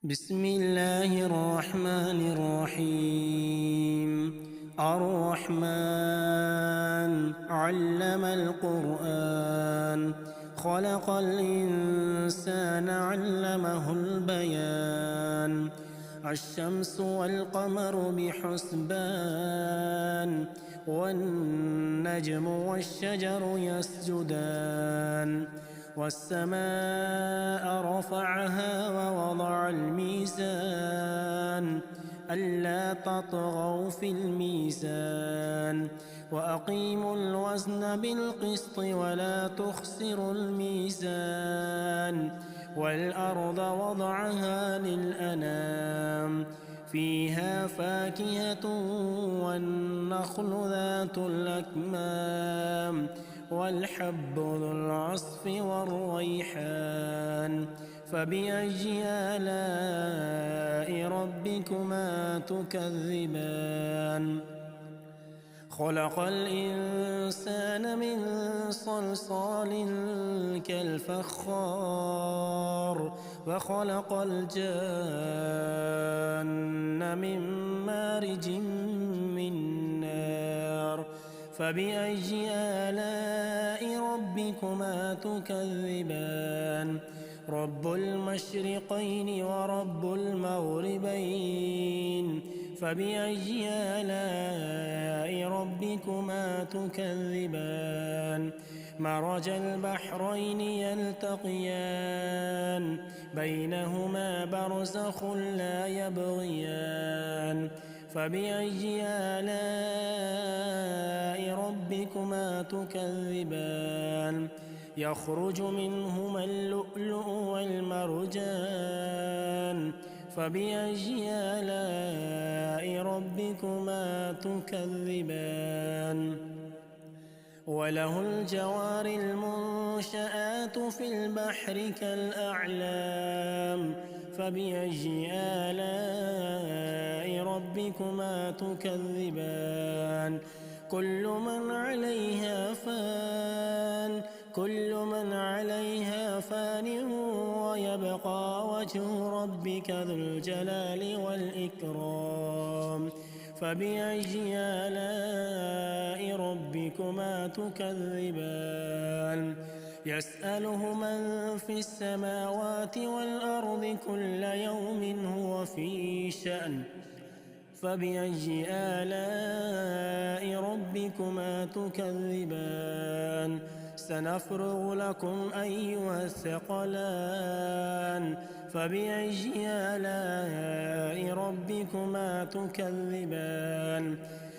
بسم الله الرحمن الرحيم. الرحمن علم القرآن، خلق الإنسان علمه البيان. الشمس والقمر بحسبان، والنجم والشجر يسجدان. والسماء رفعها ووضع الميزان، ألا تطغوا في الميزان. وأقيموا الوزن بالقسط ولا تخسروا الميزان. والأرض وضعها للأنام، فيها فاكهة والنخل ذات الأكمام، والحب ذو العصف والريحان. فبأي آلاء ربكما تكذبان؟ خلق الإنسان من صلصال كالفخار، وخلق الجان من مارج من نار. فبأي آلاء ربكما تكذبان؟ رب المشرقين ورب المغربين. فبأي آلاء ربكما تكذبان؟ مرج البحرين يلتقيان، بينهما برزخ لا يبغيان. فبأي آلاء ربكما تكذبان؟ يخرج منهما اللؤلؤ والمرجان. فبأي آلاء ربكما تكذبان؟ وله الجوار المنشآت في البحر كالأعلام. فبأي آلاء ربكما تكذبان؟ كل من عليها فان ويبقى وجه ربك ذو الجلال والإكرام. فبأي آلاء ربكما تكذبان؟ يسأله من في السماوات والأرض كل يوم هو في شأن. فبأي آلاء ربكما تكذبان؟ سنفرغ لكم أيها الثقلان. فبأي آلاء ربكما تكذبان؟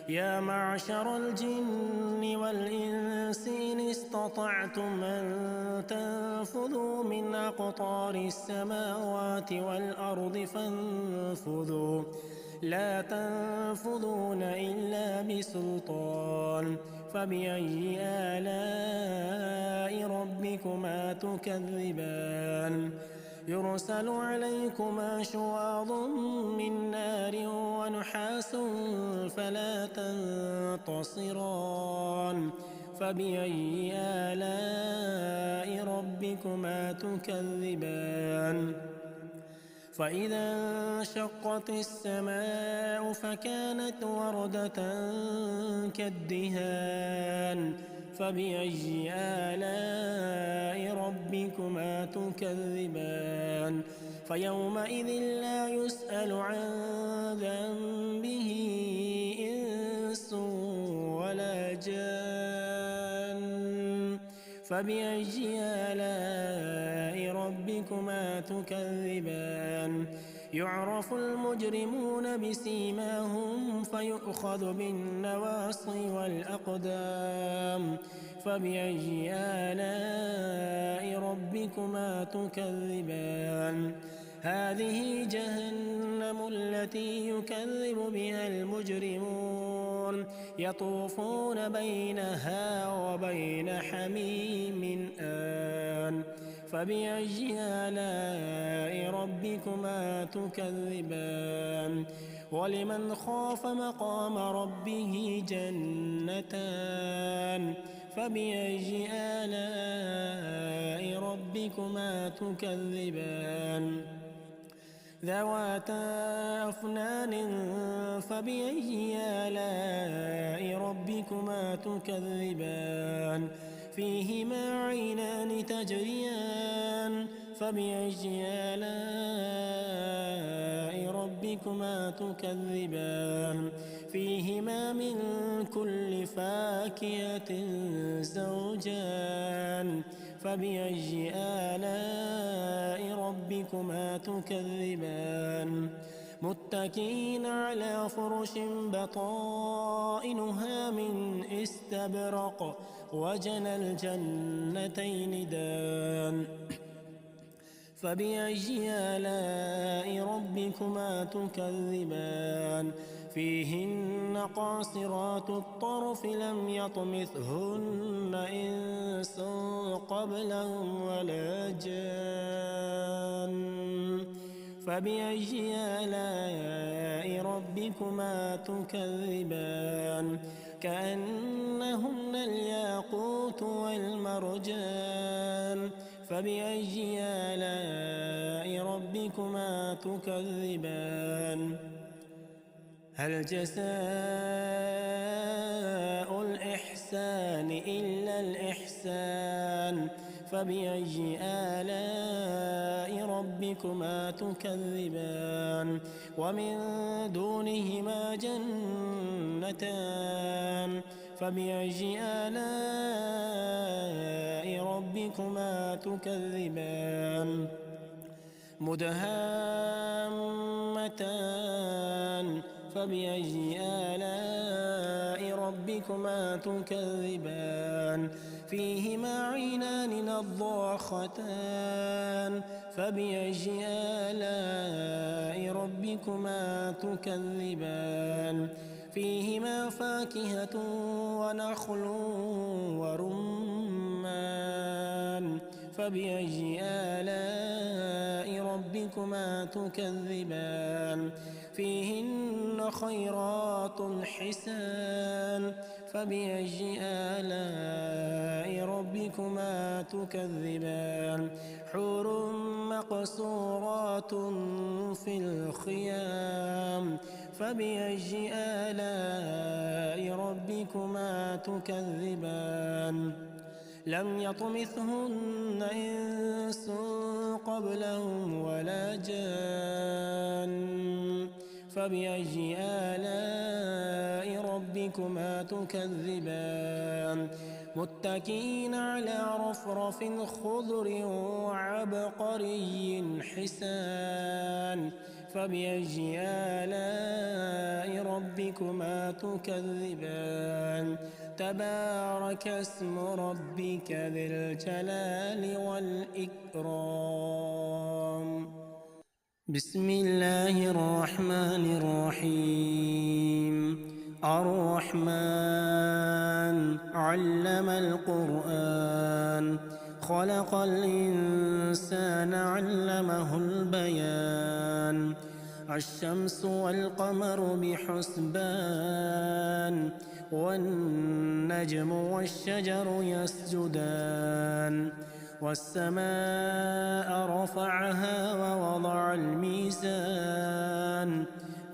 يا معشر الجن والإنس إن استطعتم أن تنفذوا من أقطار السماوات والأرض فانفذوا، لا تنفذون إلا بسلطان. فبأي آلاء ربكما تكذبان؟ يرسل عليكما شواظ من نار ونحاس فلا تنتصران. فبأي آلاء ربكما تكذبان؟ فإذا انشقت السماء فكانت وردة كالدهان. فبأي آلاء ربكما تكذبان؟ فيومئذ لا يسأل عن ذنبه إنس ولا جان. فبأي آلاء ربكما تكذبان؟ يعرف المجرمون بسيماهم فيؤخذ بالنواصي والأقدام. فبأي آلاء ربكما تكذبان؟ هذه جهنم التي يكذب بها المجرمون، يطوفون بينها وبين حميم آن. فبأي آلاء ربكما تكذبان؟ ولمن خاف مقام ربه جنتان. فبأي آلاء ربكما تكذبان؟ ذواتا أفنان فبأي آلاء ربكما تكذبان فيهما عينان تجريان فبأي آلاء ربكما تكذبان فيهما من كل فاكهة زوجان فبأي آلاء ربكما تكذبان متكئين على فرش بطائنها من استبرق وجنى الجنتين دان فبأي آلاء ربكما تكذبان فيهن قاصرات الطرف لم يطمثهن إنس قبلهم ولا جان فبأي آلاء ربكما تكذبان كأنهن الياقوت والمرجان فبأي آلاء ربكما تكذبان هل جزاء الإحسان إلا الإحسان فبأي آلاء ربكما تكذبان ومن دونهما جنتان فبأي آلاء ربكما تكذبان مدهامتان فبأي آلاء ربكما تكذبان فيهما عينان نضاختان فبأي آلاء ربكما تكذبان فيهما فاكهة ونخل ورمان فبأي آلاء ربكما تكذبان فيهن خيرات حسان فبأي آلاء ربكما تكذبان حور مقصورات في الخيام فبأي آلاء ربكما تكذبان لم يطمثهن إنس قبلهم ولا جان فبأي آلاء ربكما تكذبان متكئين على رفرف خضر وعبقري حسان فبأي آلاء ربكما تكذبان تبارك اسم ربك ذي الجلال والإكرام بسم الله الرحمن الرحيم الرحمن علم القرآن خلق الإنسان علمه البيان الشمس والقمر بحسبان والنجم والشجر يسجدان والسماء رفعها ووضع الميزان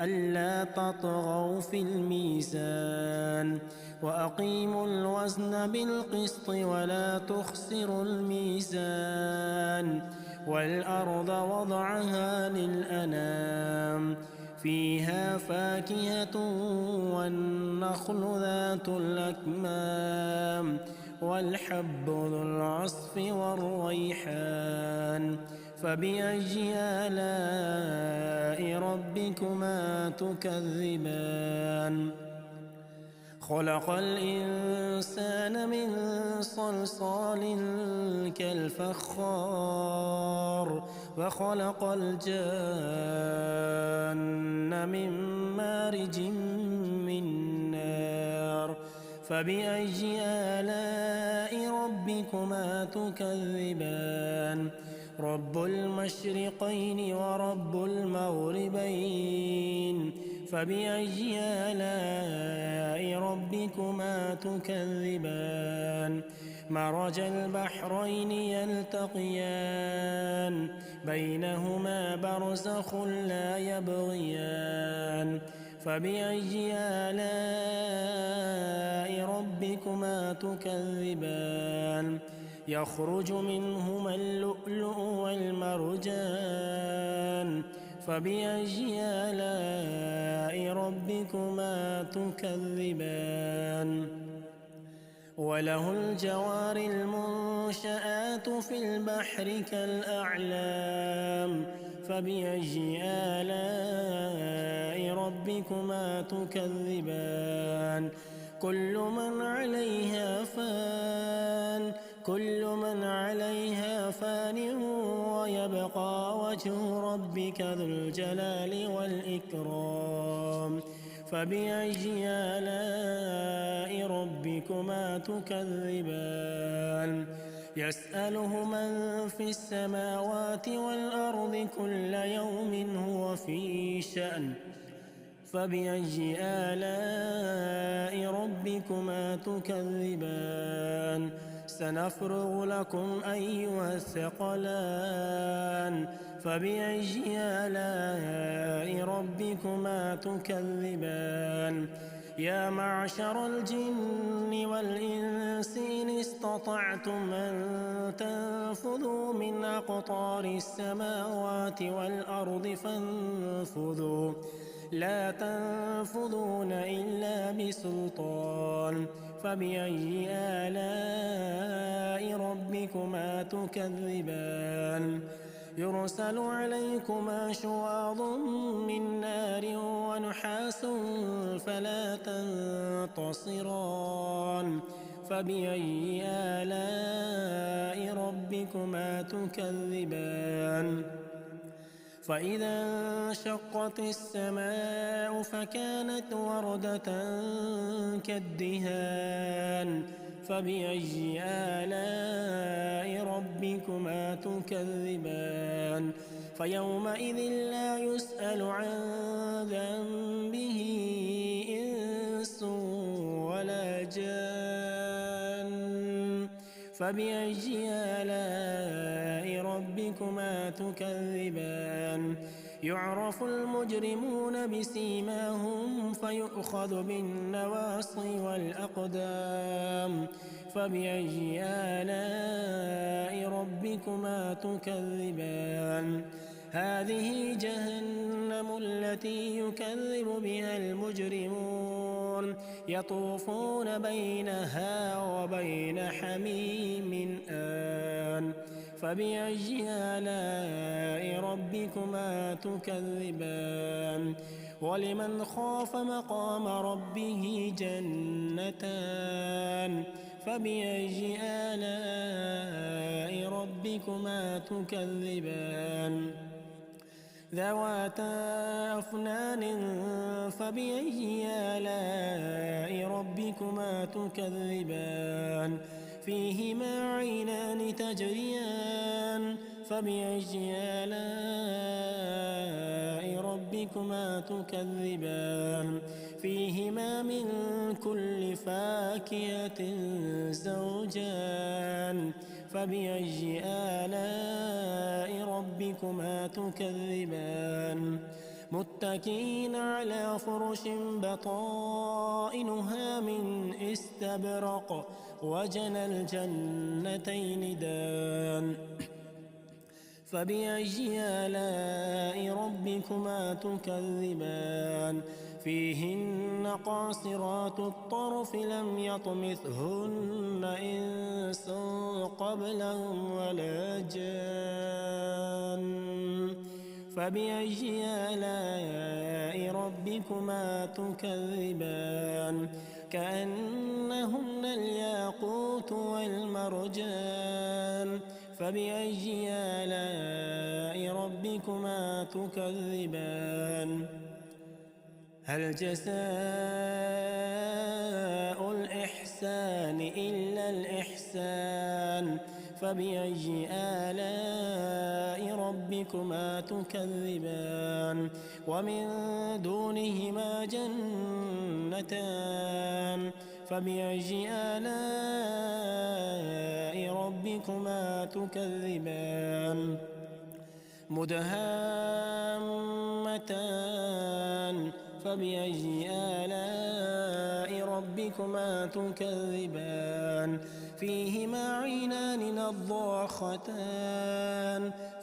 ألا تطغوا في الميزان وأقيموا الوزن بالقسط ولا تخسروا الميزان والأرض وضعها للأنام فيها فاكهة والنخل ذات الأكمام والحب ذو العصف والريحان فبأي آلاء ربكما تكذبان خلق الإنسان من صلصال كالفخار وخلق الجان من مارج من نار فبأي آلاء ربكما تكذبان رب المشرقين ورب المغربين فبأي آلاء ربكما تكذبان مرج البحرين يلتقيان بينهما برزخ لا يبغيان فبأي آلاء ربكما تكذبان يخرج منهما اللؤلؤ والمرجان فبأي آلاء ربكما تكذبان وله الجوار المنشآت في البحر كالأعلام فبأي آلاء ربكما تكذبان كل من عليها فان ويبقى وجه ربك ذو الجلال والإكرام فبأي آلاء ربكما تكذبان يسأله من في السماوات والأرض كل يوم هو في شأن فبأي آلاء ربكما تكذبان سنفرغ لكم أيها الثقلان فبأي آلاء ربكما تكذبان يا معشر الجن والإنس إن استطعتم أن تنفذوا من أقطار السماوات والأرض فانفذوا لا تنفذون إلا بسلطان فبأي آلاء ربكما تكذبان يرسل عليكما شواظ من نار ونحاس فلا تنتصران فبأي آلاء ربكما تكذبان فإذا انشقت السماء فكانت وردة كالدهان فبأي آلاء ربكما تكذبان فيومئذ لا يسأل عن ذنبه إنس ولا جان فبأي آلاء ربكما تكذبان يعرف المجرمون بسيماهم فيؤخذ بالنواصي والأقدام فبأي آلاء ربكما تكذبان هذه جهنم التي يكذب بها المجرمون يطوفون بينها وبين حميم آن فبأي آلاء ربكما تكذبان ولمن خاف مقام ربه جنتان فبأي آلاء ربكما تكذبان ذواتا أفنان فبأي آلاء ربكما تكذبان فيهما عينان تجريان فبأي آلاء ربكما تكذبان فيهما من كل فاكهة زوجان فبأي آلاء ربكما تكذبان متكئين على فرش بطائنها من استبرق وجنى الجنتين دان فبأي آلاء ربكما تكذبان فيهن قاصرات الطرف لم يطمثهن إنس قبلهم ولا جان فبأي آلاء ربكما تكذبان كأنهن الياقوت والمرجان فبأي آلاء ربكما تكذبان هل جزاء الإحسان إلا الإحسان فبأي آلاء ربكما تكذبان ومن دونهما جنتان فبأي آلاء ربكما تكذبان مدهامتان فبأي آلاء ربكما تكذبان فيهما عينان نضاختان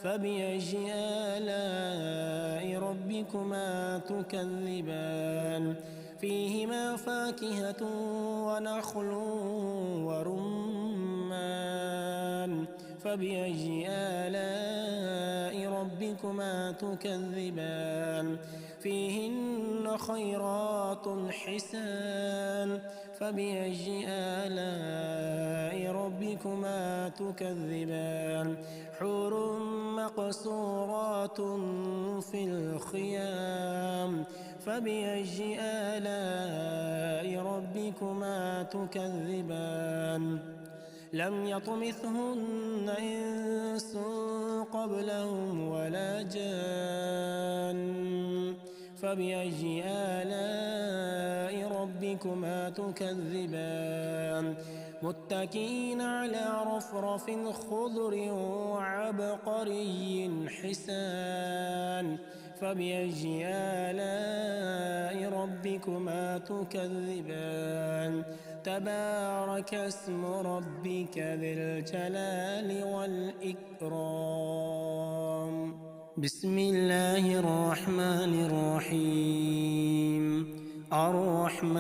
فبأي آلاء ربكما تكذبان فيهما فاكهة ونخل ورمان فبأي آلاء ربكما تكذبان فيهن خيرات حسان فبأي آلاء ربكما تكذبان حور مقصورات في الخيام فبأي آلاء ربكما تكذبان لم يطمثهن إنس قبلهم ولا جان فبأي آلاء ربكما تكذبان متكئين على رفرف خضر وعبقري حسان فبأي آلاء ربكما تكذبان تبارك اسم ربك ذي الجلال والإكرام بسم الله الرحمن الرحيم الرحمن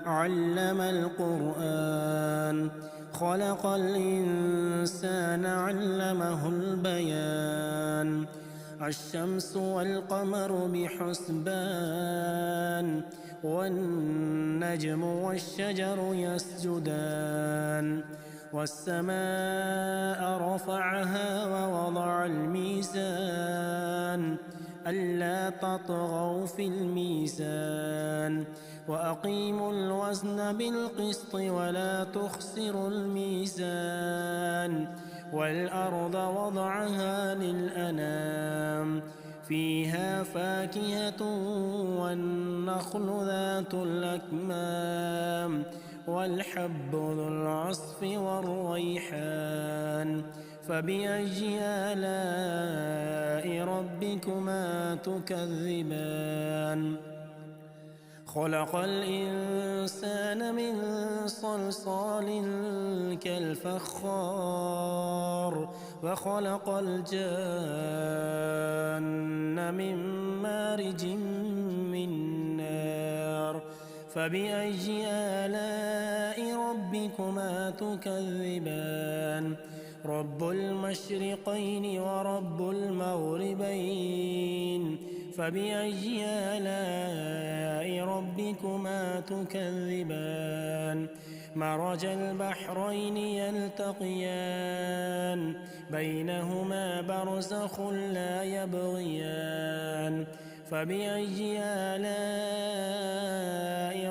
علم القرآن خلق الإنسان علمه البيان الشمس والقمر بحسبان والنجم والشجر يسجدان والسماء رفعها ووضع الميزان ألا تطغوا في الميزان وأقيموا الوزن بالقسط ولا تخسروا الميزان والأرض وضعها للأنام فيها فاكهة والنخل ذات الأكمام والحب ذو العصف والريحان فبأي آلاء ربكما تكذبان خلق الإنسان من صلصال كالفخار وخلق الجان من مارج من نار فبأي آلاء ربكما تكذبان رب المشرقين ورب المغربين فبأي آلاء ربكما تكذبان مرج البحرين يلتقيان بينهما برزخ لا يبغيان فبأي آلاء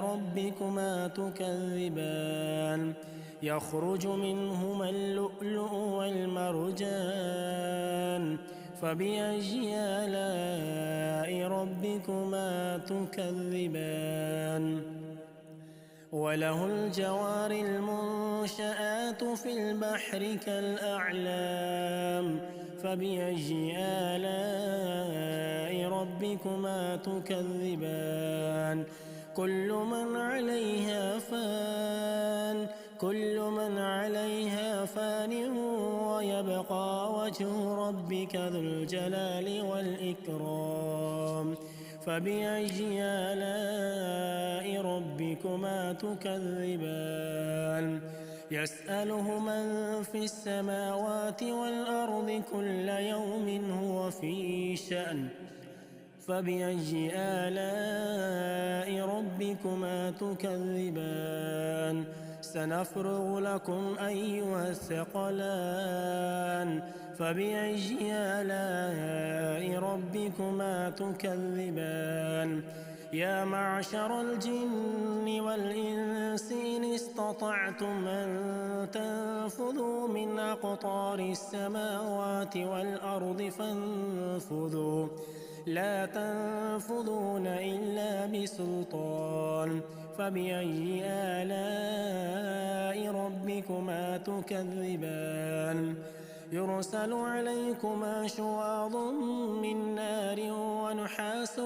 ربكما تكذبان يخرج منهما اللؤلؤ والمرجان فبأي آلاء ربكما تكذبان وله الجوار المنشآت في البحر كالأعلام فبأي آلاء ربكما تكذبان كل من عليها فان ويبقى وجه ربك ذو الجلال والإكرام فبأي آلاء ربكما تكذبان يسأله من في السماوات والأرض كل يوم هو في شأن فبأي آلاء ربكما تكذبان سنفرغ لكم أيها الثقلان فبأي آلاء ربكما تكذبان يا معشر الجن والإنس إن استطعتم أن تنفذوا من أقطار السماوات والأرض فانفذوا لا تنفذون إلا بسلطان فبأي آلاء ربكما تكذبان يرسل عليكما شواظ من نار ونحاس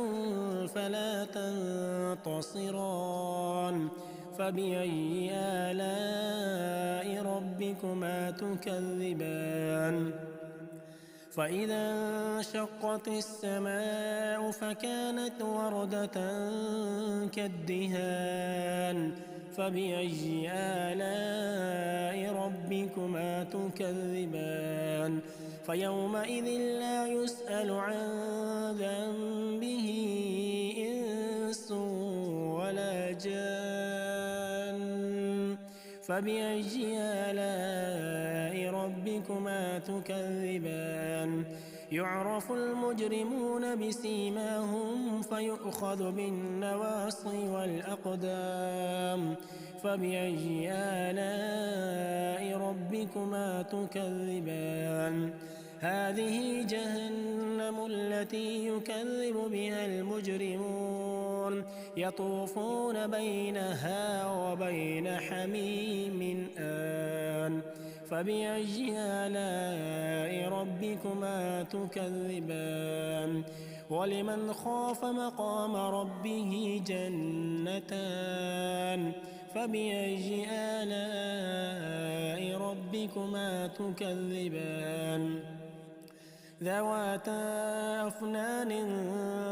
فلا تنتصران فبأي آلاء ربكما تكذبان فإذا انشقت السماء فكانت وردة كالدهان فبأي آلاء ربكما تكذبان فيومئذ لا يسأل عن ذنبه إنس ولا جان فبأي آلاء ربكما تكذبان يعرف المجرمون بسيماهم فيؤخذ بالنواصي والأقدام فبأي آلاء ربكما تكذبان هذه جهنم التي يكذب بها المجرمون يطوفون بينها وبين حميم آن فبأي آلاء ربكما تكذبان ولمن خاف مقام ربه جنتان فبأي آلاء ربكما تكذبان ذواتا أفنان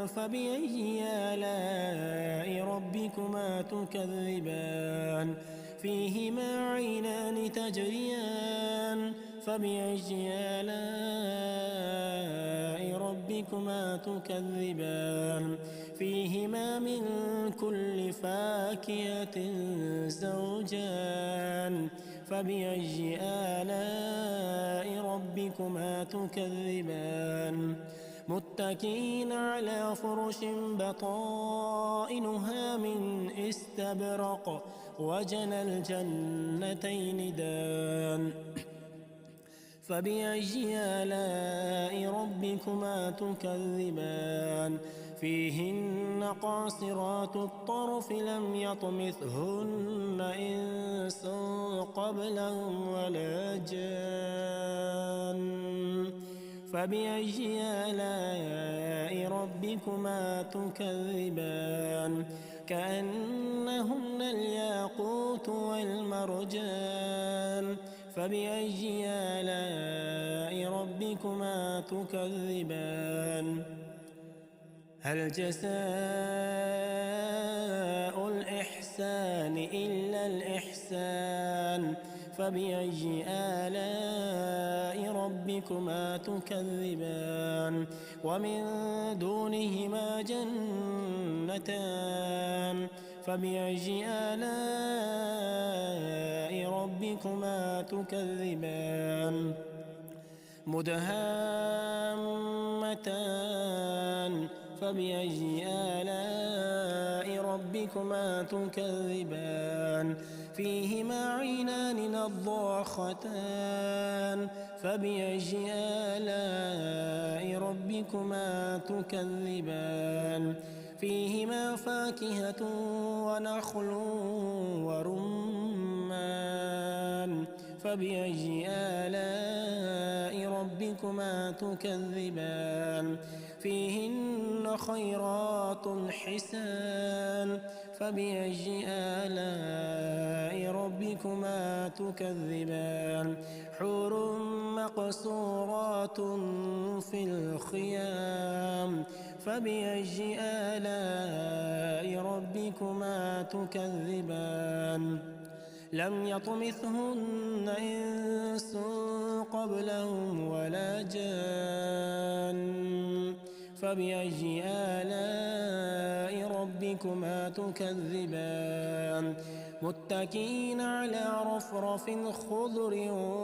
فبأي آلاء ربكما تكذبان فيهما عينان تجريان فبأي آلاء ربكما تكذبان فيهما من كل فاكهة زوجان فبأي آلاء ربكما تكذبان متكئين على فرش بطائنها من استبرق وجنى الجنتين دان فبأي آلاء ربكما تكذبان فيهن قاصرات الطرف لم يطمثهن إنس قبلهم ولا جان فبأي آلاء ربكما تكذبان كأنهن الياقوت والمرجان فبأي آلاء ربكما تكذبان هل جزاء الإحسان إلا الإحسان فبأي آلاء ربكما تكذبان ومن دونهما جنتان فبأي آلاء ربكما تكذبان مدهامتان فبأي آلاء ربكما تكذبان فيهما عينان نضاختان فبأي آلاء ربكما تكذبان فيهما فاكهة ونخل ورمان فبأي آلاء ربكما تكذبان فيهن خيرات حسان فبأي آلاء ربكما تكذبان حور مقصورات في الخيام فبأي آلاء ربكما تكذبان لم يطمثهن إنس قبلهم ولا جان فبأي آلاء ربكما تكذبان متكئين على رفرف خضر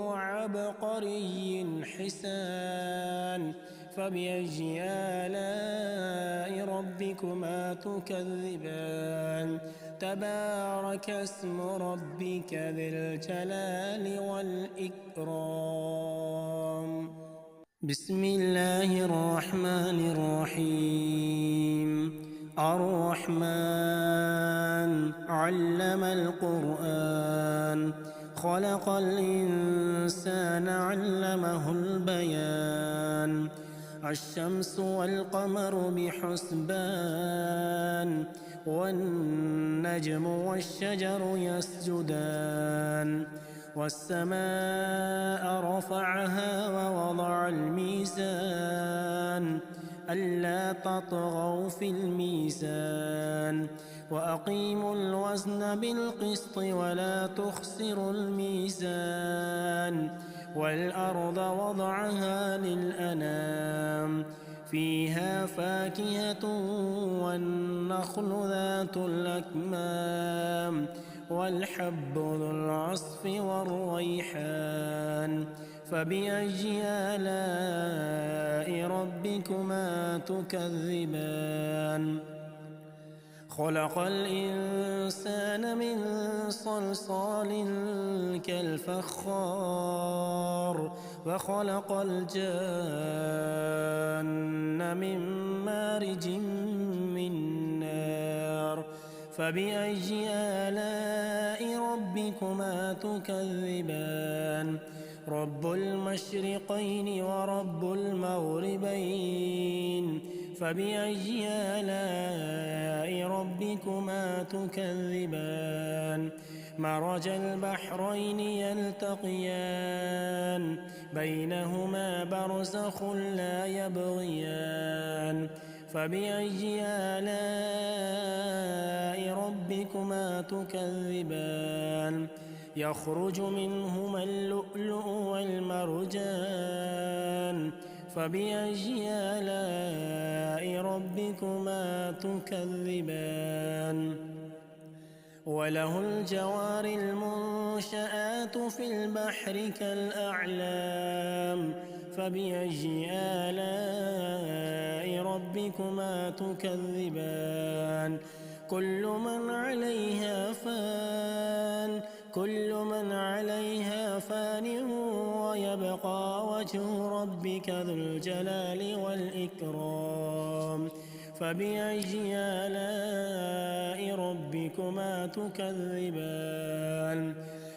وعبقري حسان فبأي آلاء ربكما تكذبان تبارك اسم ربك ذي الجلال والإكرام بسم الله الرحمن الرحيم الرحمن علم القرآن خلق الإنسان علمه البيان الشمس والقمر بحسبان والنجم والشجر يسجدان والسماء رفعها ووضع الميزان ألا تطغوا في الميزان وأقيموا الوزن بالقسط ولا تخسروا الميزان والأرض وضعها للأنام فيها فاكهة والنخل ذات الأكمام والحب ذو العصف والريحان فبأي آلاء ربكما تكذبان خلق الإنسان من صلصال كالفخار وخلق الجان من مارج من نار فبأي آلاء ربكما تكذبان رب المشرقين ورب المغربين فبأي آلاء ربكما تكذبان مرج البحرين يلتقيان بينهما برزخ لا يبغيان فبأي آلاء ربكما تكذبان يخرج منهما اللؤلؤ والمرجان فبأي آلاء ربكما تكذبان وله الجوار المنشآت في البحر كالأعلام فبأي آلاء ربكما تكذبان كل من عليها فان ويبقى وجه ربك ذو الجلال والإكرام فبأي آلاء ربكما تكذبان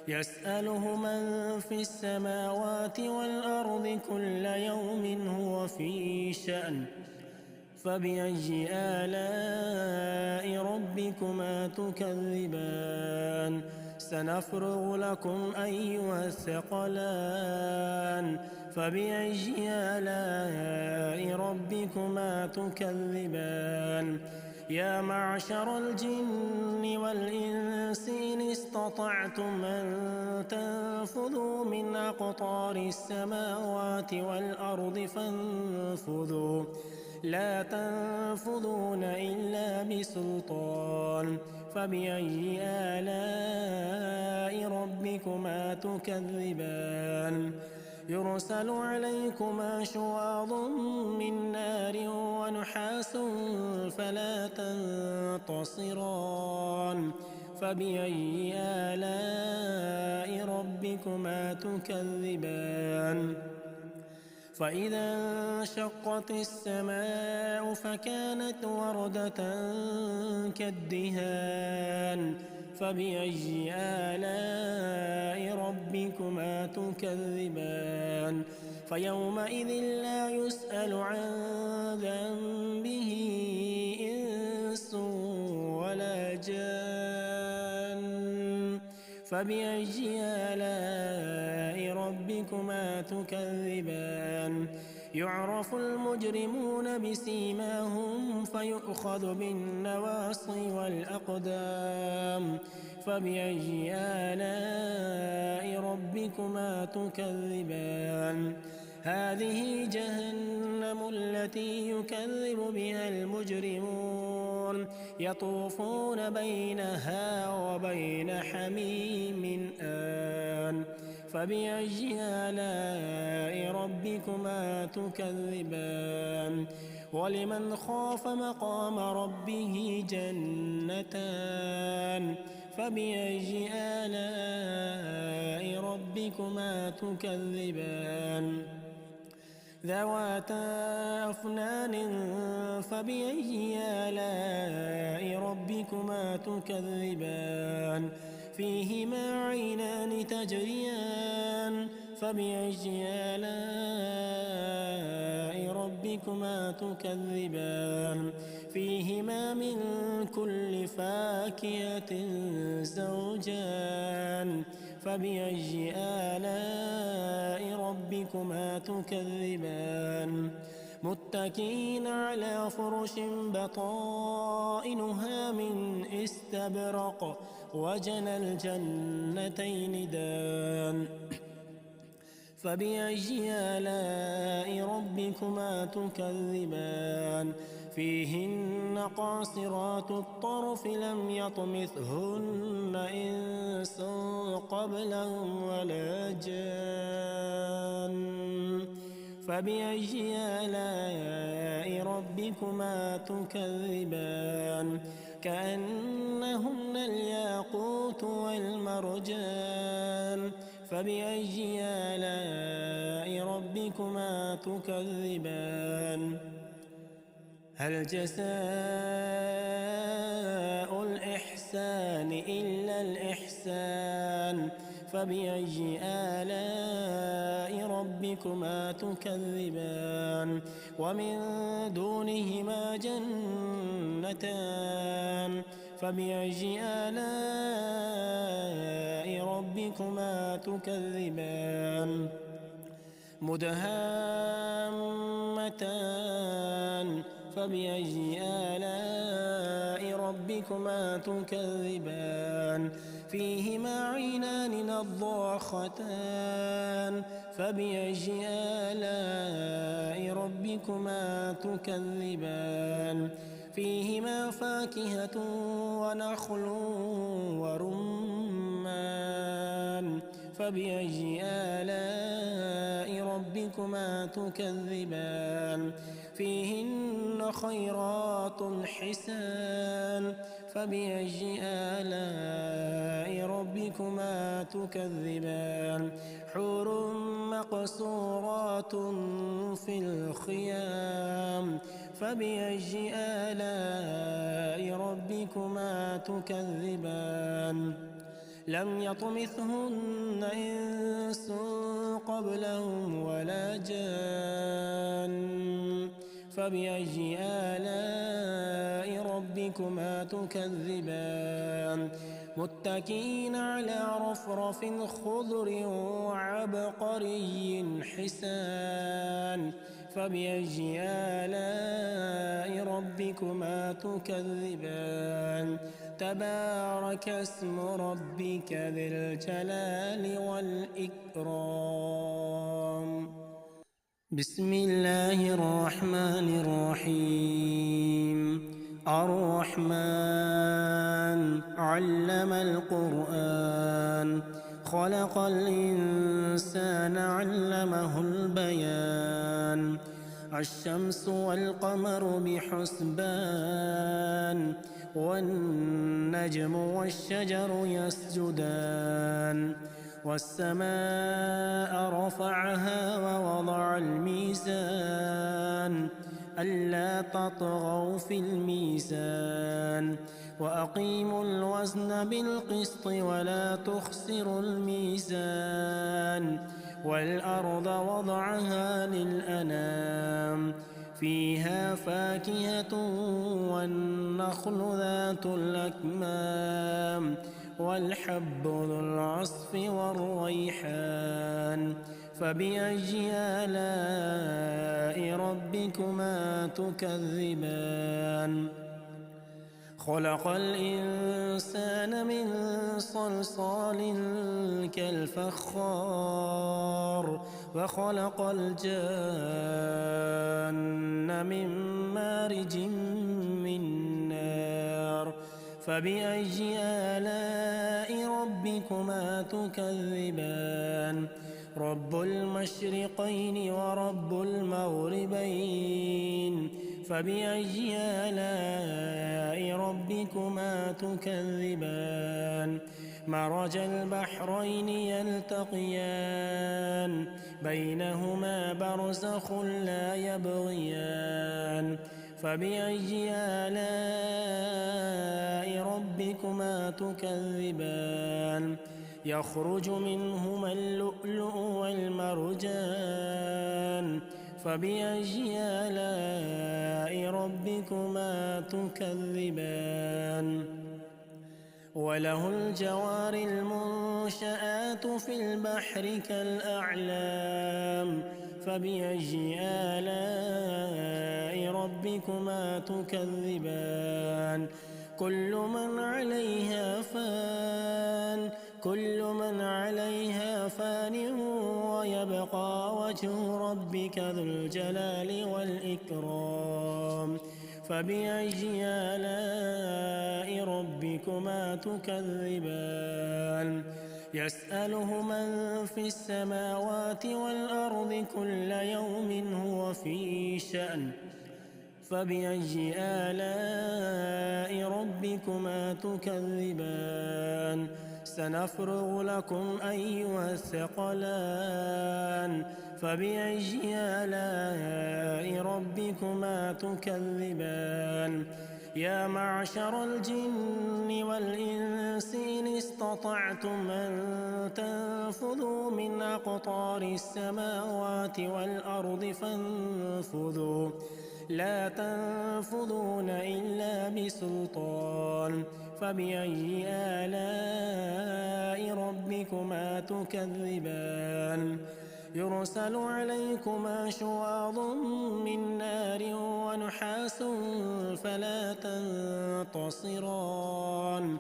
يسأله من في السماوات والأرض كل يوم هو في شأن فبأي آلاء ربكما تكذبان سنفرغ لكم أيها الثقلان فبأي آلاء ربكما تكذبان يا معشر الجن والإنس إن استطعتم أن تنفذوا من أقطار السماوات والأرض فانفذوا لا تنفذون إلا بسلطان فبأي آلاء ربكما تكذبان يرسل عليكما شواظ من نار ونحاس فلا تنتصران فبأي آلاء ربكما تكذبان فإذا انشقت السماء فكانت وردة كالدهان فبأي آلاء ربكما تكذبان فيومئذ لا يسأل عن ذنبه إنس ولا جان فبأي آلاء ربكما تكذبان يعرف المجرمون بسيماهم فيؤخذ بالنواصي والأقدام فبأي آلاء ربكما تكذبان هذه جهنم التي يكذب بها المجرمون يطوفون بينها وبين حميم آن فبأي آلاء ربكما تكذبان ولمن خاف مقام ربه جنتان فبأي آلاء ربكما تكذبان ذواتا أفنان فبأي آلاء ربكما تكذبان فيهما عينان تجريان فبأي آلاء ربكما تكذبان فيهما من كل فاكهة زوجان فبأي آلاء ربكما تكذبان متكئين على فرش بطائنها من استبرق وجنى الجنتين دان فبأي آلاء ربكما تكذبان فيهن قاصرات الطرف لم يطمثهن إنس قبلهم ولا جان فبأي آلاء ربكما تكذبان كأنهن الياقوت والمرجان فبأي آلاء ربكما تكذبان هل جزاء الإحسان إلا الإحسان فبأي آلاء ربكما تكذبان ومن دونهما جنتان فبأي آلاء ربكما تكذبان مدهامتان فبأي آلاء ربكما تكذبان فيهما عينان نضاختان فبأي آلاء ربكما تكذبان فيهما فاكهة ونخل ورمان فبأي آلاء ربكما تكذبان فيهن خيرات حسان فبأي آلاء ربكما تكذبان حور مقصورات في الخيام فبأي آلاء ربكما تكذبان لم يطمثهن إنس قبلهم ولا جان فبأي آلاء ربكما تكذبان متكئين على رفرف خضر وعبقري حسان فبأي آلاء ربكما تكذبان تبارك اسم ربك ذي الجلال والإكرام بسم الله الرحمن الرحيم الرحمن علم القرآن خلق الإنسان علمه البيان الشمس والقمر بحسبان والنجم والشجر يسجدان والسماء رفعها ووضع الميزان ألا تطغوا في الميزان وأقيموا الوزن بالقسط ولا تخسروا الميزان والأرض وضعها للأنام فيها فاكهة والنخل ذات الأكمام والحب ذو العصف والريحان فبأي آلاء ربكما تكذبان خلق الإنسان من صلصال كالفخار وخلق الجان من مارج من نار فبأي آلاء ربكما تكذبان رب المشرقين ورب المغربين فبأي آلاء ربكما تكذبان مرج البحرين يلتقيان بينهما برزخ لا يبغيان فبأي آلاء ربكما تكذبان يخرج منهما اللؤلؤ والمرجان فبأي آلاء ربكما تكذبان وله الجوار المنشآت في البحر كالأعلام فبأي آلاء ربكما تكذبان كل من عليها فان ويبقى وجه ربك ذو الجلال والإكرام فبأي آلاء ربكما تكذبان يسأله من في السماوات والأرض كل يوم هو في شأن فبأي آلاء ربكما تكذبان سنفرغ لكم أيها الثقلان فبأي آلاء ربكما تكذبان يا معشر الجن والإنس إن استطعتم أن تنفذوا من أقطار السماوات والأرض فانفذوا لا تنفذون إلا بسلطان فبأي آلاء ربكما تكذبان يرسل عليكما شواظ من نار ونحاس فلا تنتصران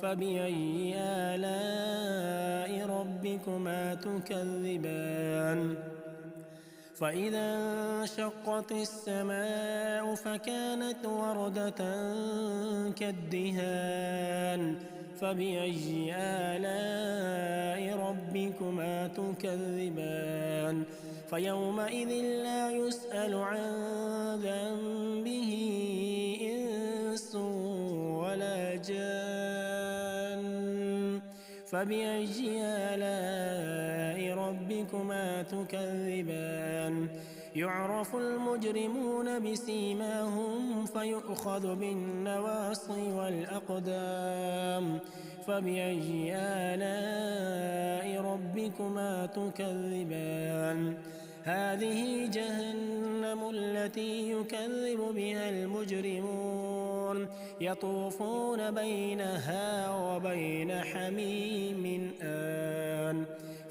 فبأي آلاء ربكما تكذبان فإذا انشقت السماء فكانت وردة كالدهان فبأي آلاء ربكما تكذبان فيومئذ لا يسأل عن ذنبه إنس ولا جان فبأي آلاء ربكما تكذبان يعرف المجرمون بسيماهم فيؤخذ بالنواصي والأقدام فبأي آلاء ربكما تكذبان هذه جهنم التي يكذب بها المجرمون يطوفون بينها وبين حميم آن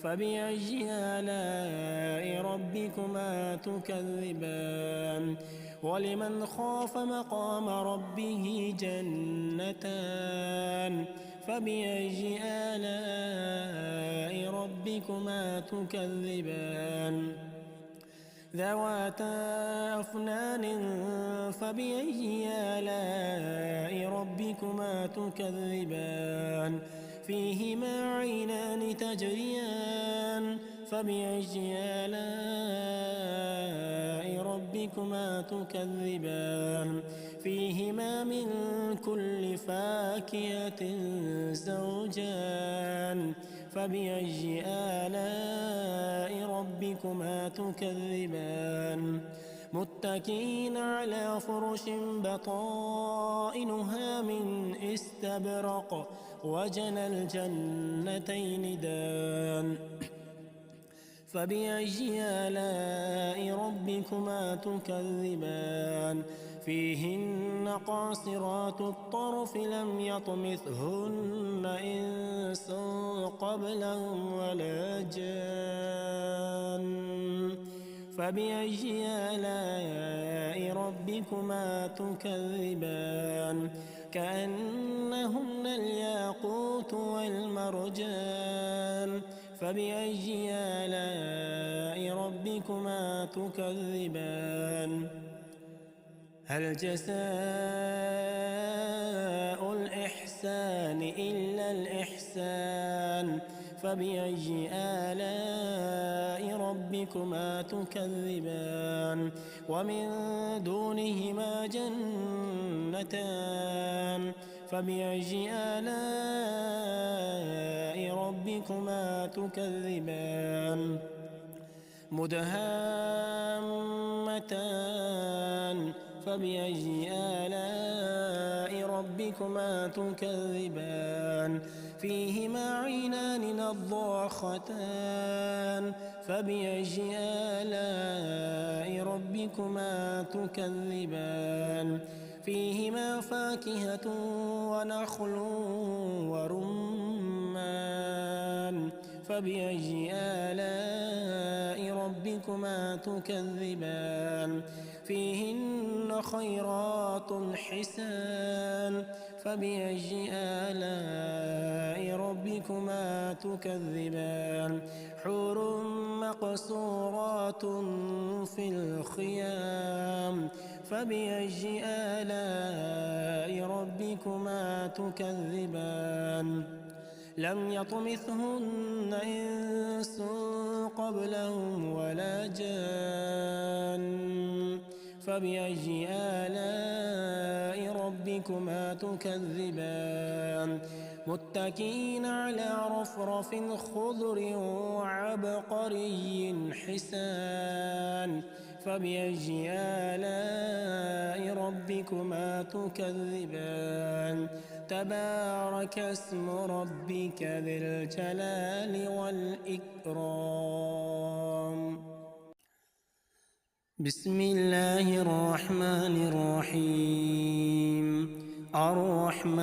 فبأي آلاء ربكما تكذبان ولمن خاف مقام ربه جنتان فبأي آلاء ربكما تكذبان ذواتا أفنان فبأي آلاء ربكما تكذبان فيهما عينان تجريان فبأي آلاء ربكما تكذبان فيهما من كل فاكهة زوجان فبأي آلاء ربكما تكذبان متكئين على فرش بطائنها من استبرق وجنى الجنتين دان فبأي آلاء ربكما تكذبان فيهن قاصرات الطرف لم يطمثهن إنس قبلهم ولا جان فبأي آلاء ربكما تكذبان كأنهن الياقوت والمرجان فبأي آلاء ربكما تكذبان هل جزاء الإحسان إلا الإحسان فبأي آلاء ربكما تكذبان ومن دونهما جنتان فبأي آلاء ربكما تكذبان مدهامتان فبأي آلاء ربكما تكذبان فيهما عينان نضاختان فبأي آلاء ربكما تكذبان فيهما فاكهة ونخل ورمان فبأي آلاء ربكما تكذبان فيهن خيرات حسان فبأي آلاء ربكما تكذبان حور مقصورات في الخيام فبأي آلاء ربكما تكذبان لم يطمثهن إنس قبلهم ولا جان فبأي آلاء ربكما تكذبان متكئين على رفرف خضر وعبقري حسان فبأي آلاء ربكما تكذبان تبارك اسم ربك ذي الجلال والإكرام بسم الله الرحمن الرحيم الرحمن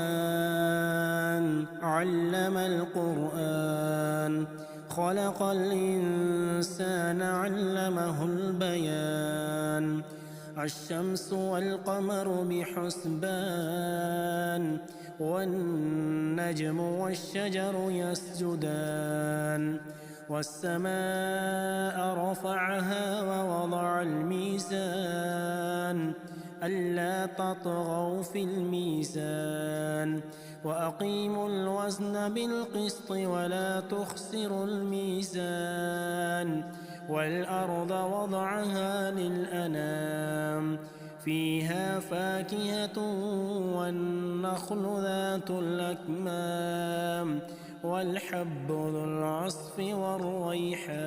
علم القرآن خلق الإنسان علمه البيان الشمس والقمر بحسبان والنجم والشجر يسجدان والسماء رفعها ووضع الميزان ألا تطغوا في الميزان وأقيموا الوزن بالقسط ولا تخسروا الميزان والأرض وضعها للأنام فيها فاكهة والنخل ذات الأكمام والحب ذو العصف والريحان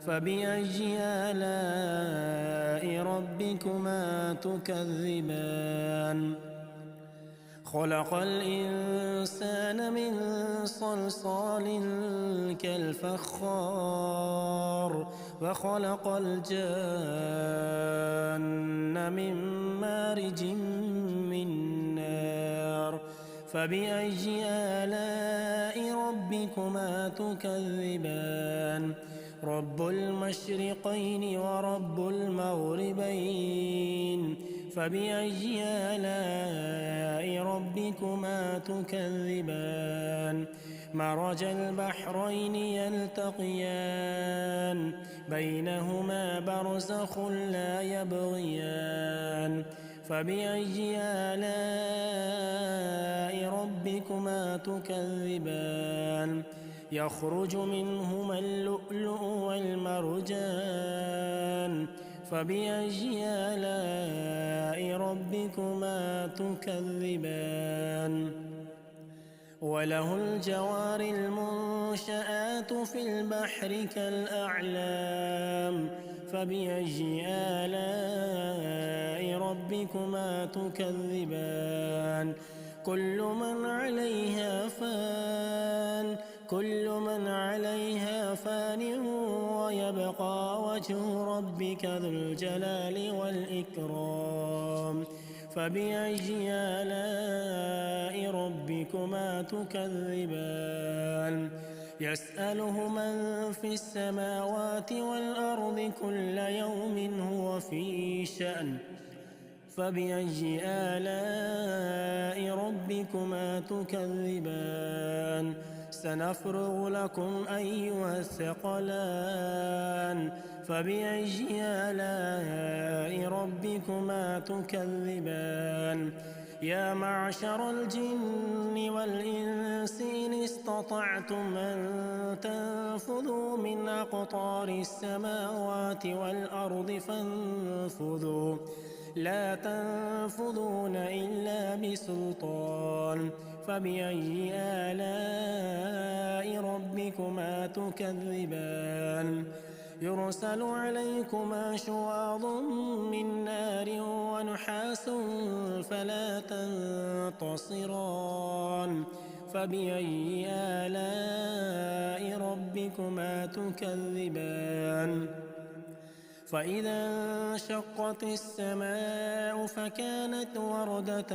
فبأي آلاء ربكما تكذبان خلق الإنسان من صلصال كالفخار وخلق الجان من مارج من نار فبأي آلاء ربكما تكذبان رب المشرقين ورب المغربين فبأي آلاء ربكما تكذبان مرج البحرين يلتقيان بينهما برزخ لا يبغيان فبأي آلاء ربكما تكذبان يخرج منهما اللؤلؤ والمرجان فبأي آلاء ربكما تكذبان وله الجوار المنشآت في البحر كالأعلام فبأي آلاء ربكما تكذبان كل من عليها فان ويبقى وجه ربك ذو الجلال والإكرام فبأي آلاء ربكما تكذبان يسأله من في السماوات والأرض كل يوم هو في شأن فبأي آلاء ربكما تكذبان سنفرغ لكم أيها الثقلان فبأي آلاء ربكما تكذبان يا معشر الجن والإنس إن استطعتم أن تنفذوا من أقطار السماوات والأرض فانفذوا لا تنفذون إلا بسلطان فبأي آلاء ربكما تكذبان يرسل عليكما شواظ من نار ونحاس فلا تنتصران فبأي آلاء ربكما تكذبان فإذا انشقت السماء فكانت وردة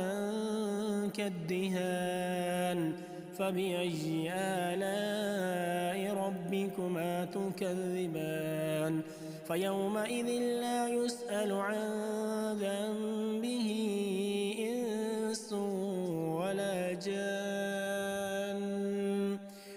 كالدهان فبأي آلاء ربكما تكذبان فيومئذ لا يسأل عن ذنبه إنس ولا جان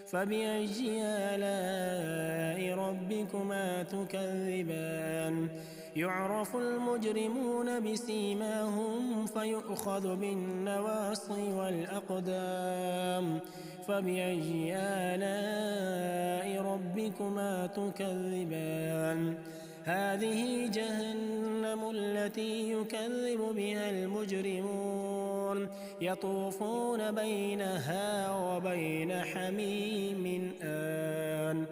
فبأي آلاء ربكما تكذبان يعرف المجرمون بسيماهم فيؤخذ بالنواصي والأقدام فبأي آلاء ربكما تكذبان هذه جهنم التي يكذب بها المجرمون يطوفون بينها وبين حميم آن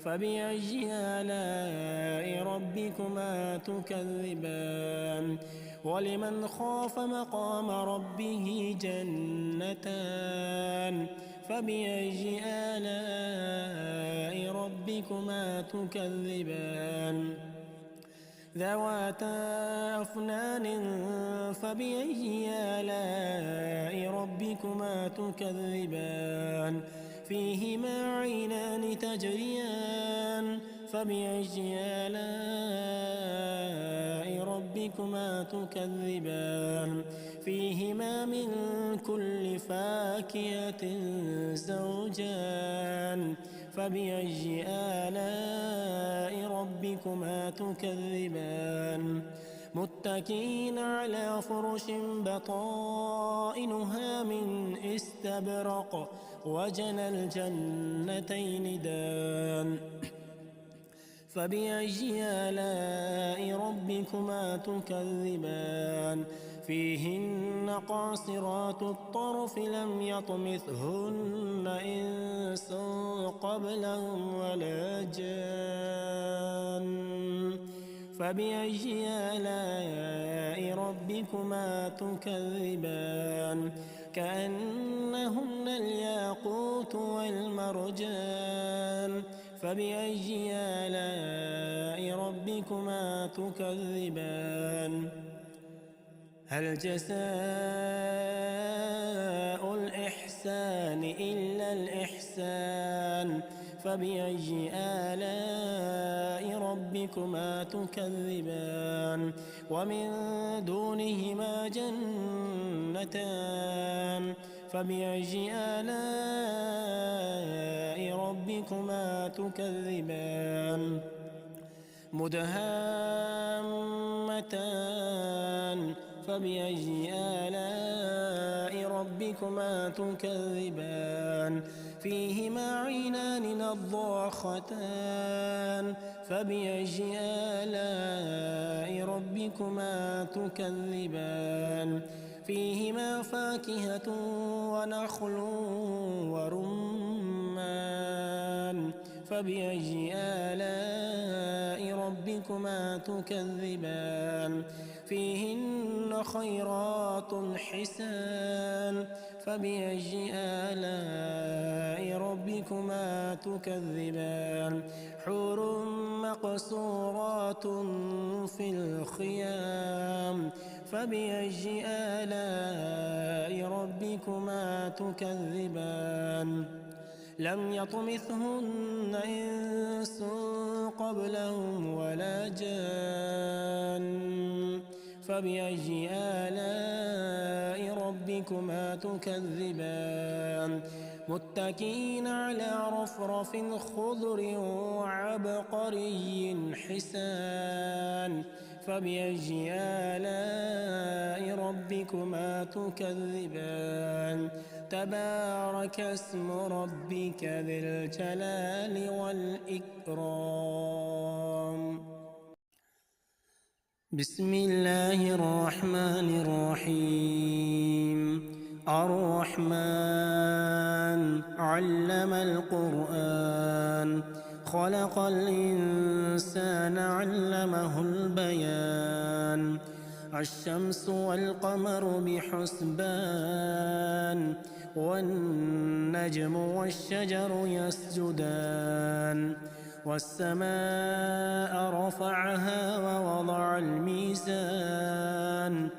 فبأي آلاء ربكما تكذبان ولمن خاف مقام ربه جنتان فبأي آلاء ربكما تكذبان ذواتا أفنان فبأي آلاء ربكما تكذبان فيهما عينان تجريان فبأي آلاء ربكما تكذبان فيهما من كل فاكهة زوجان فبأي آلاء ربكما تكذبان متكئين على فرش بطائنها من استبرق وجنى الجنتين دان فبأي آلاء ربكما تكذبان فيهن قاصرات الطرف لم يطمثهن إنس قبلهم ولا جان فبأي آلاء ربكما تكذبان كأنهن الياقوت والمرجان فبأي آلاء ربكما تكذبان هل جزاء الإحسان إلا الإحسان فبأي آلاء ربكما تكذبان ومن دونهما جنتان فبأي آلاء ربكما تكذبان مدهامتان فبأي آلاء ربكما تكذبان فيهما عينان نضاختان فبأي آلاء ربكما تكذبان فيهما فاكهة ونخل ورمان فبأي آلاء ربكما تكذبان فيهن خيرات حسان فبأي آلاء ربكما تكذبان حور مقصورات في الخيام فبأي آلاء ربكما تكذبان لم يطمثهن إنس قبلهم ولا جان فبأي آلاء ربكما تكذبان متكئين على رفرف خضر وعبقري حسان فبأي آلاء ربكما تكذبان تبارك اسم ربك ذي الجلال والإكرام بسم الله الرحمن الرحيم الرحمن علم القرآن خلق الإنسان علمه البيان الشمس والقمر بحسبان والنجم والشجر يسجدان والسماء رفعها ووضع الميزان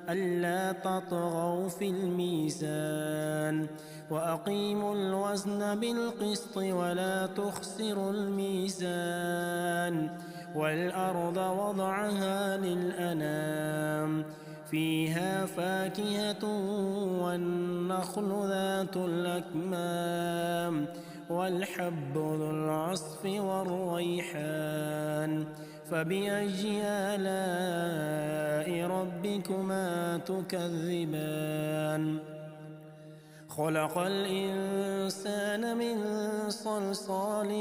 ألا تطغوا في الميزان وأقيموا الوزن بالقسط ولا تخسروا الميزان والأرض وضعها للأنام فيها فاكهة والنخل ذات الأكمام والحب ذو العصف والريحان فبأي آلاء ربكما تكذبان خلق الإنسان من صلصال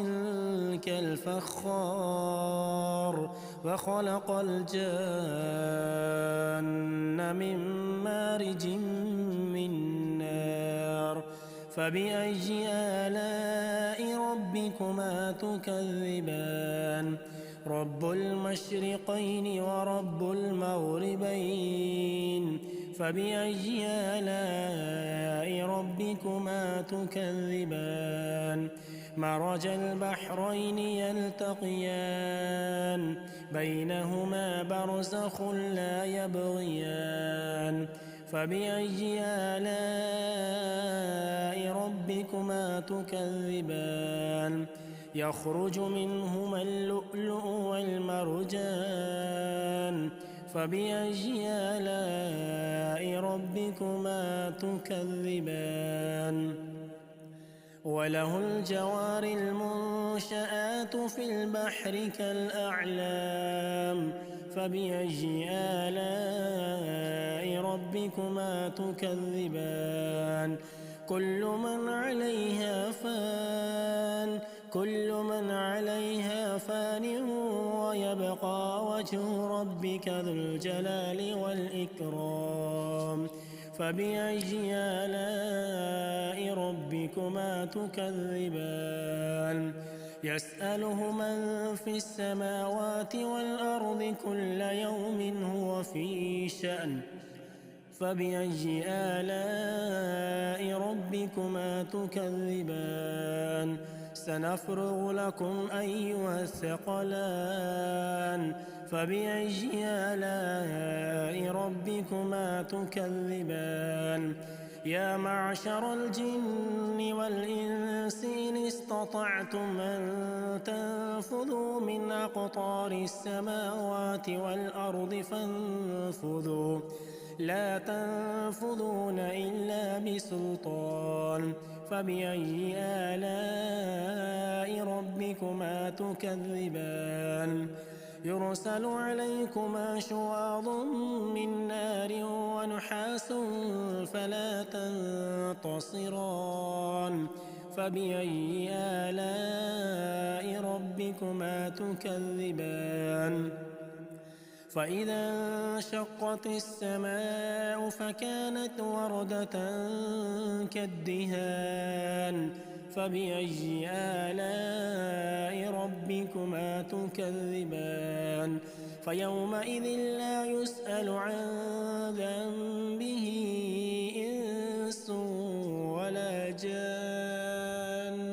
كالفخار وخلق الجان من مارج من نار فبأي آلاء ربكما تكذبان رب المشرقين ورب المغربين فبأي آلاء ربكما تكذبان مرج البحرين يلتقيان بينهما برزخ لا يبغيان فبأي آلاء ربكما تكذبان يخرج منهما اللؤلؤ والمرجان فبأي آلاء ربكما تكذبان وله الجوار المنشآت في البحر كالأعلام فبأي آلاء ربكما تكذبان كل من عليها فان ويبقى وجه ربك ذو الجلال والإكرام فبأي آلاء ربكما تكذبان يسأله من في السماوات والأرض كل يوم هو في شأن فبأي آلاء ربكما تكذبان سنفرغ لكم أيها الثقلان فبأي آلاء ربكما تكذبان يا معشر الجن والإنس إن استطعتم أن تنفذوا من أقطار السماوات والأرض فانفذوا لا تنفذون إلا بسلطان فبأي آلاء ربكما تكذبان يرسل عليكما شواظ من نار ونحاس فلا تنتصران فبأي آلاء ربكما تكذبان فإذا انشقت السماء فكانت وردة كالدهان فبأي آلاء ربكما تكذبان فيومئذ لا يسأل عن ذنبه إنس ولا جان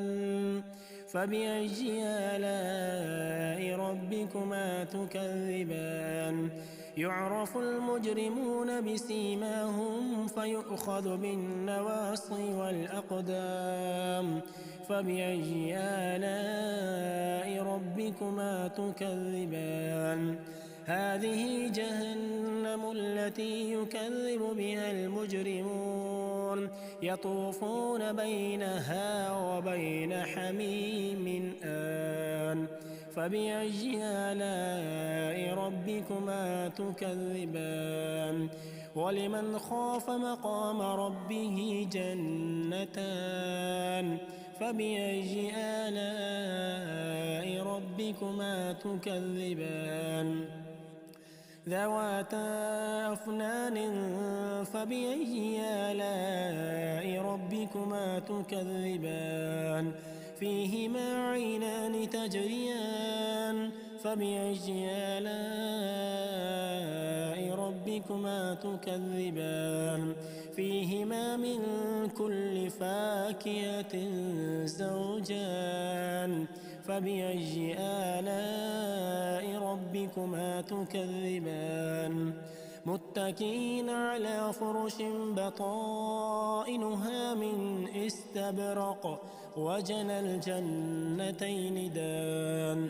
فبأي آلاء ربكما تكذبان يعرف المجرمون بسيماهم فيؤخذ بالنواصي والأقدام فبأي آلاء ربكما تكذبان هذه جهنم التي يكذب بها المجرمون يطوفون بينها وبين حميم آن فبأي آلاء ربكما تكذبان ولمن خاف مقام ربه جنتان فبأي آلاء ربكما تكذبان ذواتا أفنان فبأي آلاء ربكما تكذبان فيهما عينان تجريان فبأي آلاء ربكما ربكما تكذبان فيهما من كل فاكهة زوجان فبأي آلاء ربكما تكذبان متكئين على فرش بطائنها من استبرق وجنى الجنتين دان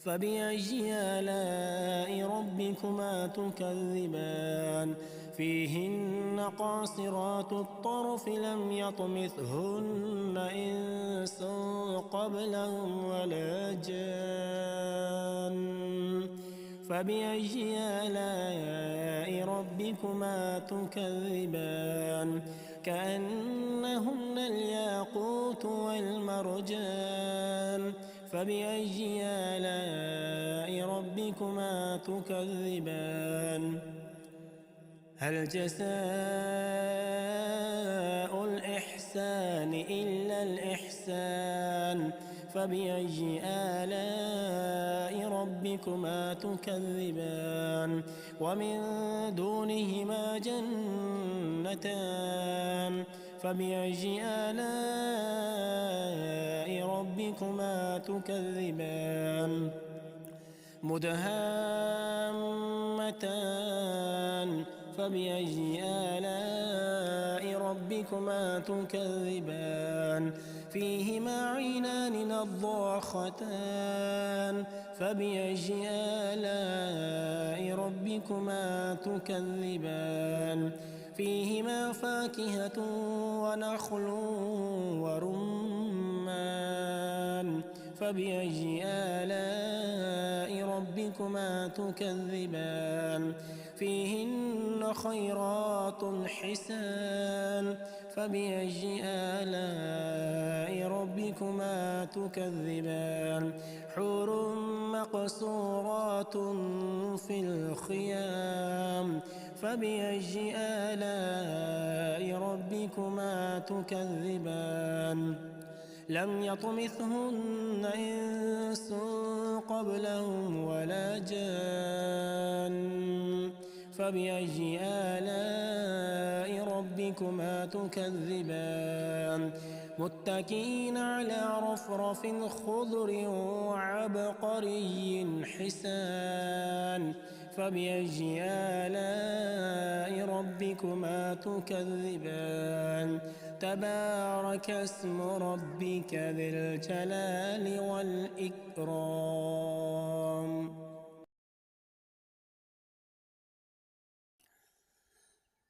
فبأي آلاء ربكما تكذبان فيهن قاصرات الطرف لم يطمثهن إنس قبلهم ولا جان فبأي آلاء ربكما تكذبان كأنهن الياقوت والمرجان فبأي آلاء ربكما تكذبان هل جزاء الإحسان إلا الإحسان فبأي آلاء ربكما تكذبان ومن دونهما جنتان فبأي آلاء ربكما تكذبان مدهامتان فبأي آلاء ربكما تكذبان فيهما عينان نضاختان فبأي آلاء ربكما تكذبان فيهما فاكهة ونخل ورمان فبأي آلاء ربكما تكذبان فيهن خيرات حسان فبأي آلاء ربكما تكذبان حور مقصورات في الخيام فبأي آلاء ربكما تكذبان لم يطمثهن إنس قبلهم ولا جان فبأي آلاء ربكما تكذبان متكئين على رفرف خضر وعبقري حسان فبأي آلاء ربكما تكذبان تبارك اسم ربك ذي الجلال والإكرام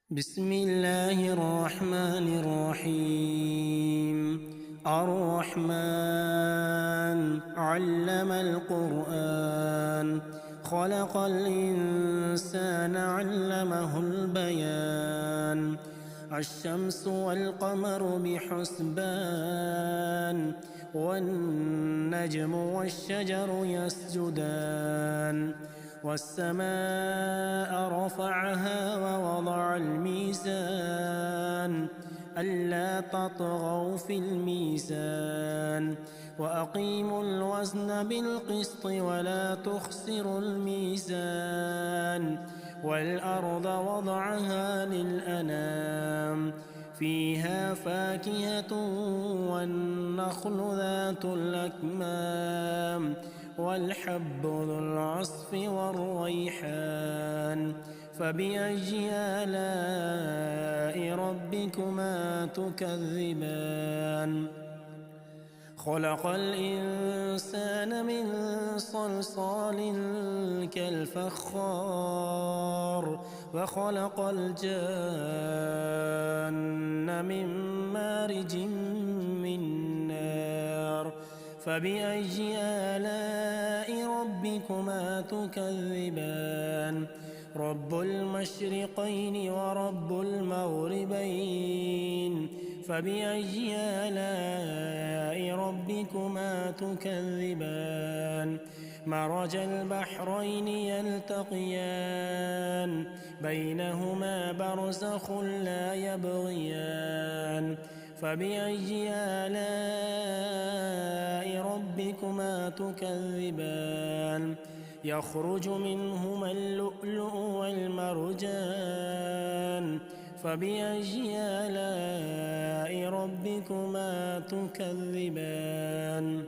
بسم الله الرحمن الرحيم الرحمن علم القرآن خلق الإنسان علمه البيان الشمس والقمر بحسبان والنجم والشجر يسجدان والسماء رفعها ووضع الميزان ألا تطغوا في الميزان وأقيموا الوزن بالقسط ولا تخسروا الميزان والأرض وضعها للأنام فيها فاكهة والنخل ذات الأكمام والحب ذو العصف والريحان فبأي آلاء ربكما تكذبان خلق الإنسان من صلصال كالفخار وخلق الجان من مارج من نار فبأي آلاء ربكما تكذبان رب المشرقين ورب المغربين فبأي آلاء ربكما تكذبان مرج البحرين يلتقيان بينهما برزخ لا يبغيان فبأي آلاء ربكما تكذبان يخرج منهما اللؤلؤ والمرجان فبأي آلاء ربكما تكذبان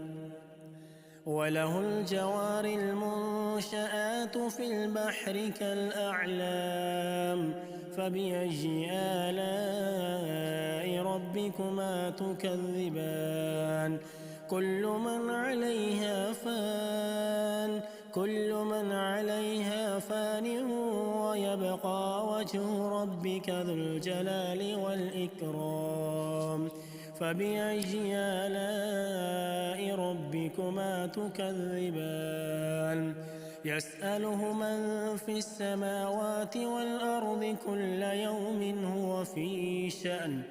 وله الجوار المنشآت في البحر كالأعلام فبأي آلاء ربكما تكذبان كل من عليها فان ويبقى وجه ربك ذو الجلال والإكرام فبأي آلاء ربكما تكذبان يسأله من في السماوات والأرض كل يوم هو في شأن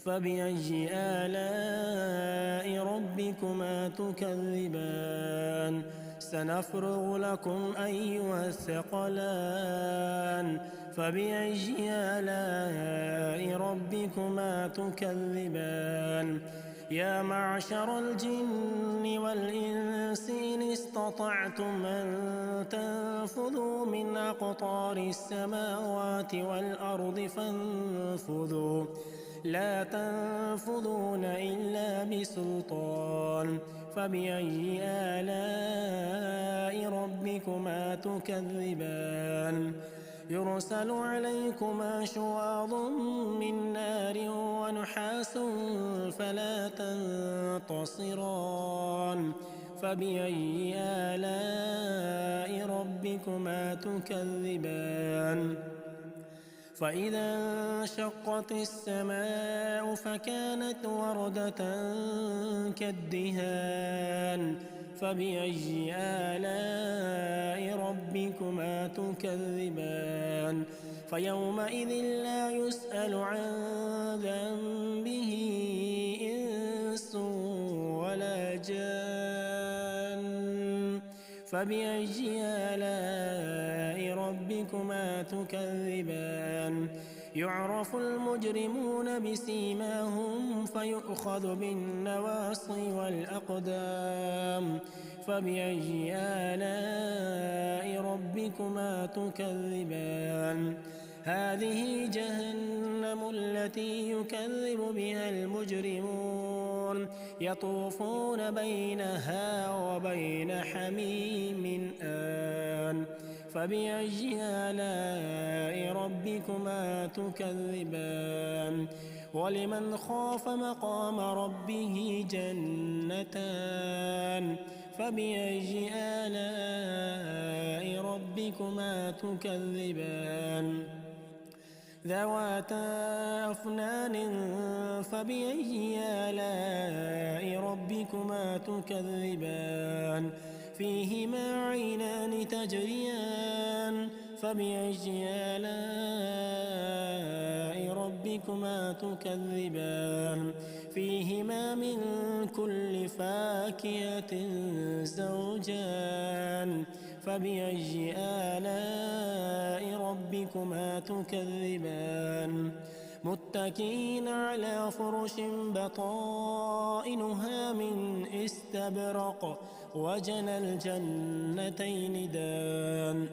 فبأي آلاء ربكما تكذبان سنفرغ لكم أيها الثقلان فبأي آلاء ربكما تكذبان يا معشر الجن والإنس إن استطعتم أن تنفذوا من أقطار السماوات والأرض فانفذوا لا تنفذون إلا بسلطان فبأي آلاء ربكما تكذبان يرسل عليكما شواظ من نار ونحاس فلا تنتصران فبأي آلاء ربكما تكذبان فإذا انشقت السماء فكانت وردة كالدهان فبأي آلاء ربكما تكذبان فيومئذ لا يسأل عن ذنبه إنس ولا جان فبأي آلاء ربكما تكذبان يعرف المجرمون بسيماهم فيؤخذ بالنواصي والأقدام فبأي آلاء ربكما تكذبان هذه جهنم التي يكذب بها المجرمون يطوفون بينها وبين حميم آن فبأي آلاء ربكما تكذبان ولمن خاف مقام ربه جنتان فبأي آلاء ربكما تكذبان ذواتا أفنان فبأي آلاء ربكما تكذبان فيهما عينان تجريان فبأي آلاء ربكما تكذبان فيهما من كل فاكهة زوجان فبأي آلاء ربكما تكذبان متكئين على فرش بطائنها من استبرق وجنى الجنتين دان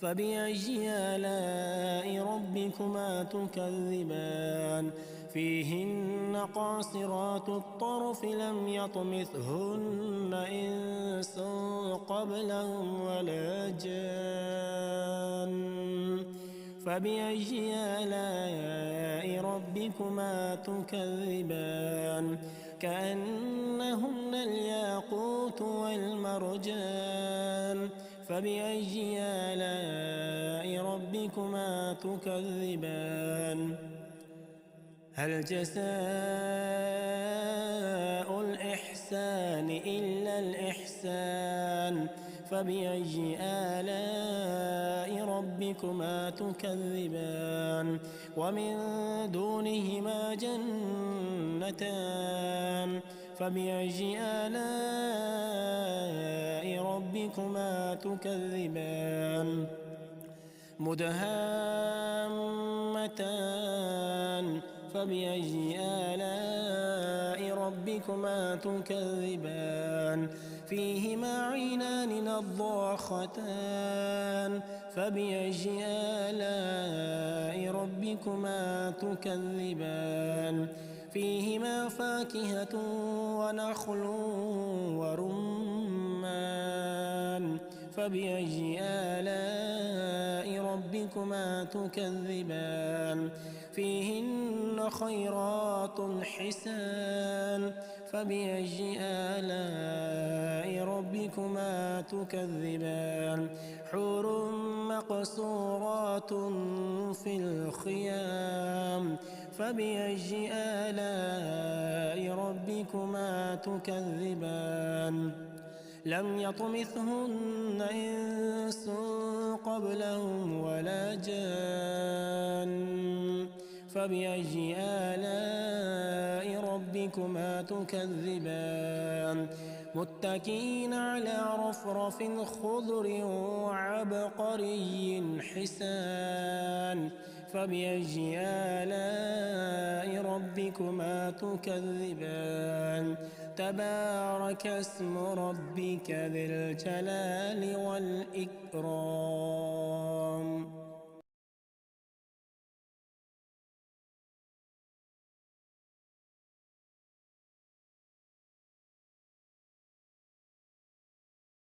فبأي آلاء ربكما تكذبان فيهن قاصرات الطرف لم يطمثهن إنس قبلهم ولا جان فبأي آلاء ربكما تكذبان كأنهن الياقوت والمرجان فبأي آلاء ربكما تكذبان هل جزاء الإحسان إلا الإحسان فبأي آلاء ربكما تكذبان ومن دونهما جنتان فبأي آلاء ربكما تكذبان مدهامتان فبأي آلاء ربكما تكذبان فيهما عينان نضاختان فبأي آلاء ربكما تكذبان فيهما فاكهة ونخل ورمان فبأي آلاء ربكما تكذبان فيهن خيرات حسان فبأي آلاء ربكما تكذبان حور مقصورات في الخيام فبأي آلاء ربكما تكذبان لم يطمثهن إنس قبلهم ولا جان فبأي آلاء ربكما تكذبان متكئين على رفرف خضر وعبقري حسان فبأي آلاء ربكما تكذبان تبارك اسم ربك ذي الجلال والإكرام